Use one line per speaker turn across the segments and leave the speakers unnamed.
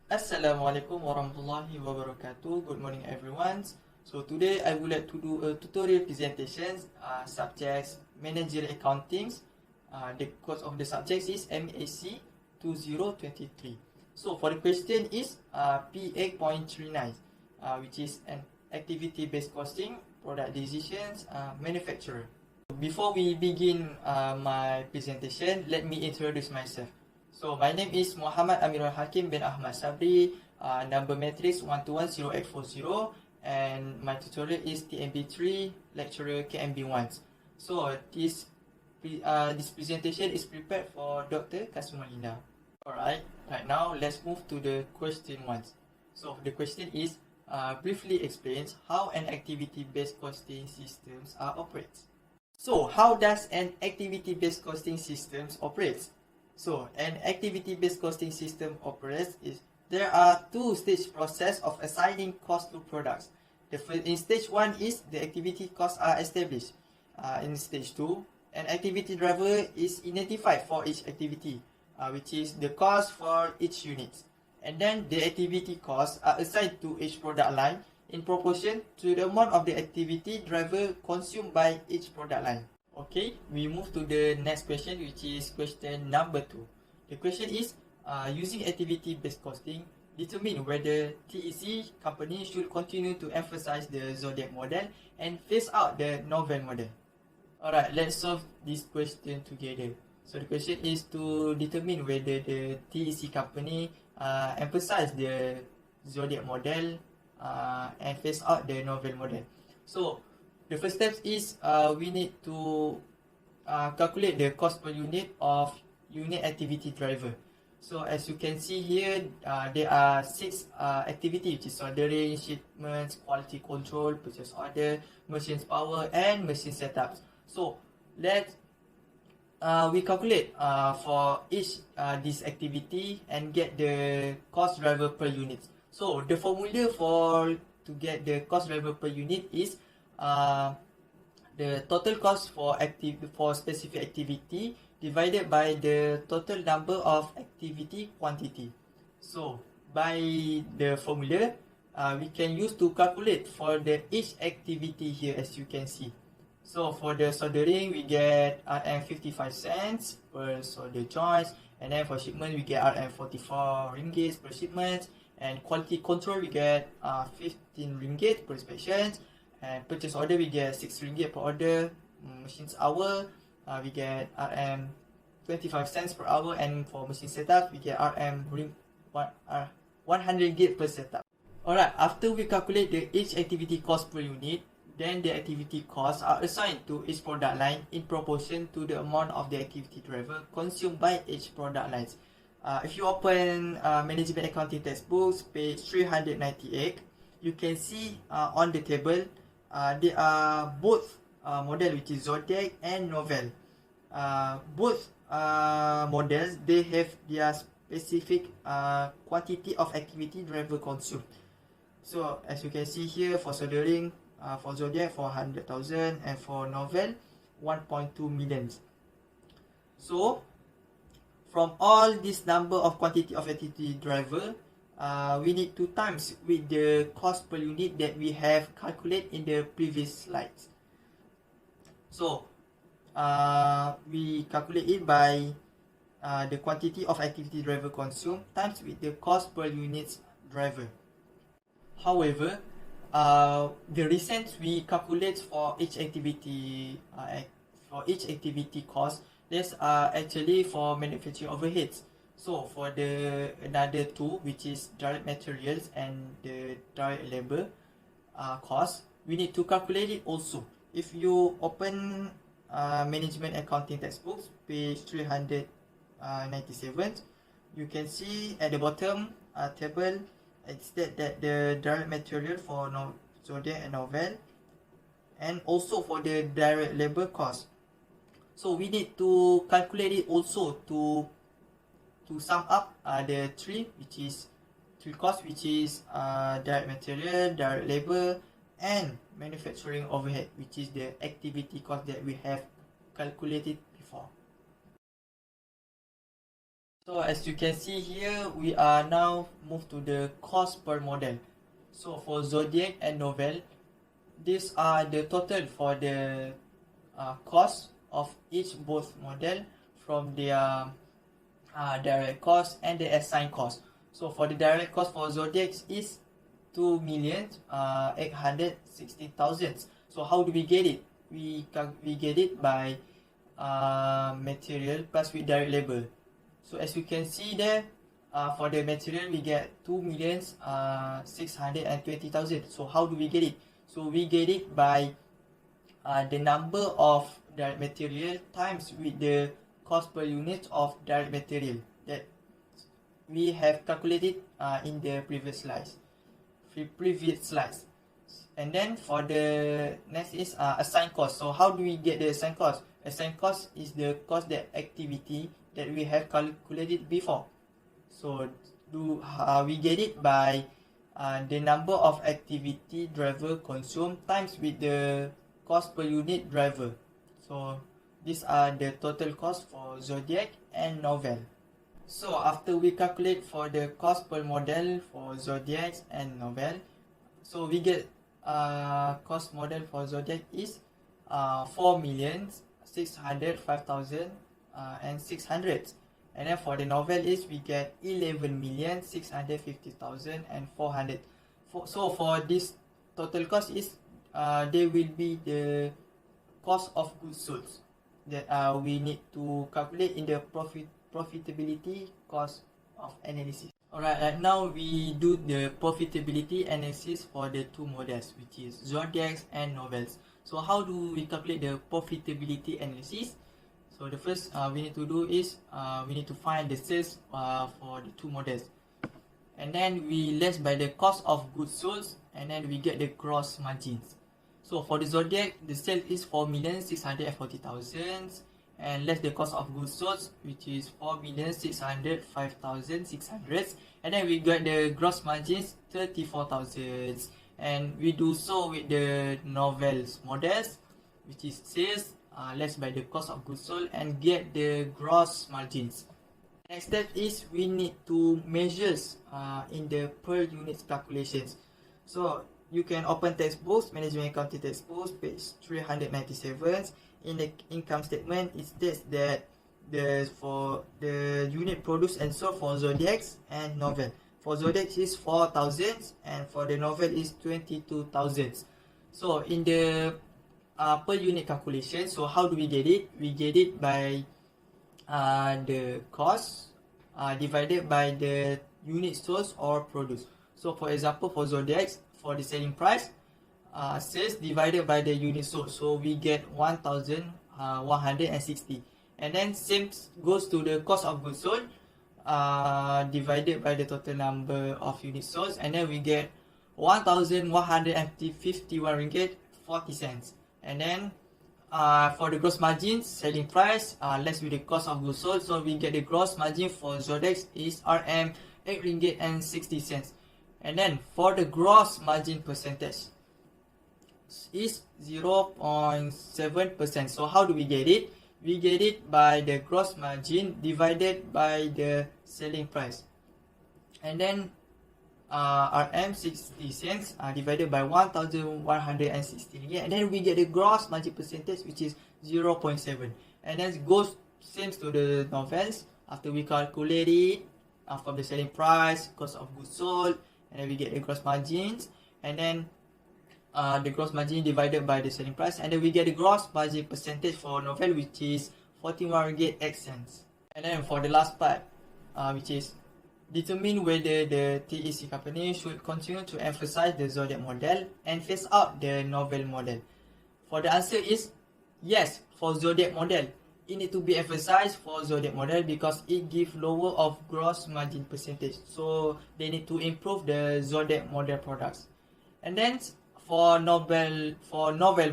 Assalamualaikum warahmatullahi wabarakatuh. Good morning everyone. So today I would like to do a tutorial presentation subjects managerial accounting. The course of the subjects is MAC 2023. So for the question is P8.39 which is an activity based costing, product decisions, manufacturer. Before we begin my presentation, let me introduce myself. So my name is Muhammad Amirul Hakim bin Ahmad Sabri, number matrix 1210840, and my tutorial is TMB3, lecturer KMB1. So this presentation is prepared for Dr. Kasumalina. Alright, right now let's move to the question 1. So the question is, briefly explains how an activity-based costing systems operates. So how does an activity-based costing systems operates? So an activity-based costing system operates is there are two-stage process of assigning cost to products. In stage 1 is the activity costs are established. In stage 2, an activity driver is identified for each activity, which is the cost for each unit. And then the activity costs are assigned to each product line in proportion to the amount of the activity driver consumed by each product line. Okay, we move to the next question, which is question number 2. The question is, using activity-based costing, determine whether TEC company should continue to emphasize the Zodiac model and phase out the novel model. Alright, let's solve this question together. So the question is to determine whether the TEC company emphasize the Zodiac model and phase out the novel model. So the first step is we need to calculate the cost per unit of unit activity driver. So as you can see here, there are 6 activities, which is soldering, shipments, quality control, purchase order, machines power, and machine setups. So let's we calculate for each this activity and get the cost driver per unit. So the formula to get the cost driver per unit is the total cost for specific activity divided by the total number of activity quantity. So by the formula we can use to calculate for each activity here, as you can see. So for the soldering, we get RM 55 cents per solder joints, and then for shipment we get RM 44 ringgit per shipment, and quality control we get 15 ringgit per inspection, and purchase order we get 6 ringgit per order. Machines hour we get RM 25 cents per hour, and for machine setup we get RM 100 ringgit per setup. Alright, after we calculate the each activity cost per unit, then the activity costs are assigned to each product line in proportion to the amount of the activity driver consumed by each product lines. If you open management accounting textbooks, page 398, you can see on the table there are both model, which is Zodiac and Novel. Both models, they have their specific quantity of activity driver consumed. So as you can see here, for soldering, for Zodiac 400,000, and for Novel 1.2 million. So from all this number of quantity of activity driver, we need to times with the cost per unit that we have calculated in the previous slides. So we calculate it by the quantity of activity driver consumed times with the cost per unit driver. However, the recent we calculate for each activity cost, these are actually for manufacturing overheads. So for the another two, which is direct materials and the direct labor cost, we need to calculate it also. If you open management accounting textbooks, page 397, you can see at the bottom table, it states that the direct material for Zodiac and Novel, and also for the direct labor cost. So we need to calculate it also to sum up the three costs, which is direct material, direct labor, and manufacturing overhead, which is the activity cost that we have calculated So as you can see here, we are now moved to the cost per model. So for Zodiac and Novel, these are the total for the cost of each both model from their direct cost and the assigned cost. So for the direct cost for Zodiac is 2,860,000. So how do we get it? We get it by material plus with direct labor. So as you can see there, for the material we get 2,620,000. So how do we get it? So we get it by the number of direct material times with the cost per unit of direct material that we have calculated in the previous slides. And then for the next is assigned cost. So how do we get the assigned cost? Assigned cost is the cost that activity that we have calculated before. So we get it by the number of activity driver consumed times with the cost per unit driver. So these are the total cost for Zodiac and Novel. So after we calculate for the cost per model for Zodiac and Novel, so we get cost model for Zodiac is 4,605,600, and then for the Novel is we get 11,650,400. So for this total cost is they will be the cost of goods sold that we need to calculate in the profitability cost of analysis. Alright, right now we do the profitability analysis for the two models, which is Zodiacs and Novels. So how do we calculate the profitability analysis? So the first we need to do is we need to find the sales for the two models, and then we less by the cost of goods sold, and then we get the gross margins. So for the Zodiac, the sale is 4,640,000 and less the cost of goods sold, which is 4,605,600, and then we got the gross margins 34,000, and we do so with the Novels models, which is sales less by the cost of goods sold and get the gross margins. Next step is we need to measure in the per unit calculations. So you can open textbooks, management accounting textbooks, page 397. In the income statement, it states that for the unit produced and sold for Zodiacs and Novel. For Zodiacs is 4,000 and for the Novel is 22,000. So in the per unit calculation, so how do we get it? We get it by the cost divided by the unit sold or produced. So for example, for Zodiacs, for the selling price, sales divided by the unit sold, so we get 1,160, and then same goes to the cost of goods sold divided by the total number of units sold, and then we get 1,151 ringgit 40 cents. And then for the gross margin, selling price less with the cost of goods sold, so we get the gross margin for Zodiacs is RM 8 ringgit and 60 cents. And then for the gross margin percentage is 0.7%. So how do we get it? We get it by the gross margin divided by the selling price, and then RM 60 cents divided by 1,160, and then we get the gross margin percentage, which is 0.7, and then it goes same to the Novels. After we calculate it from the selling price, cost of goods sold, and then we get the gross margins, and then the gross margin divided by the selling price, and then we get the gross margin percentage for Novel, which is 41 ringgit 8 cents. And then for the last part, which is determine whether the TEC company should continue to emphasize the Zodiac model and phase out the Novel model. For the answer is yes. For Zodiac model, it need to be emphasized for Zodiac model because it gives lower of gross margin percentage, so they need to improve the Zodiac model products. And then for Novel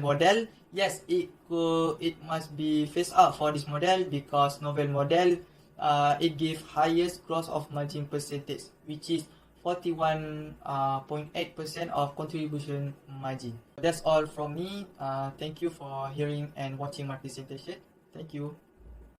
model, yes, it must be phased out for this model because Novel model it gives highest gross of margin percentage, which is 41.8% of contribution margin. That's all from me. Thank you for hearing and watching my presentation. Thank you.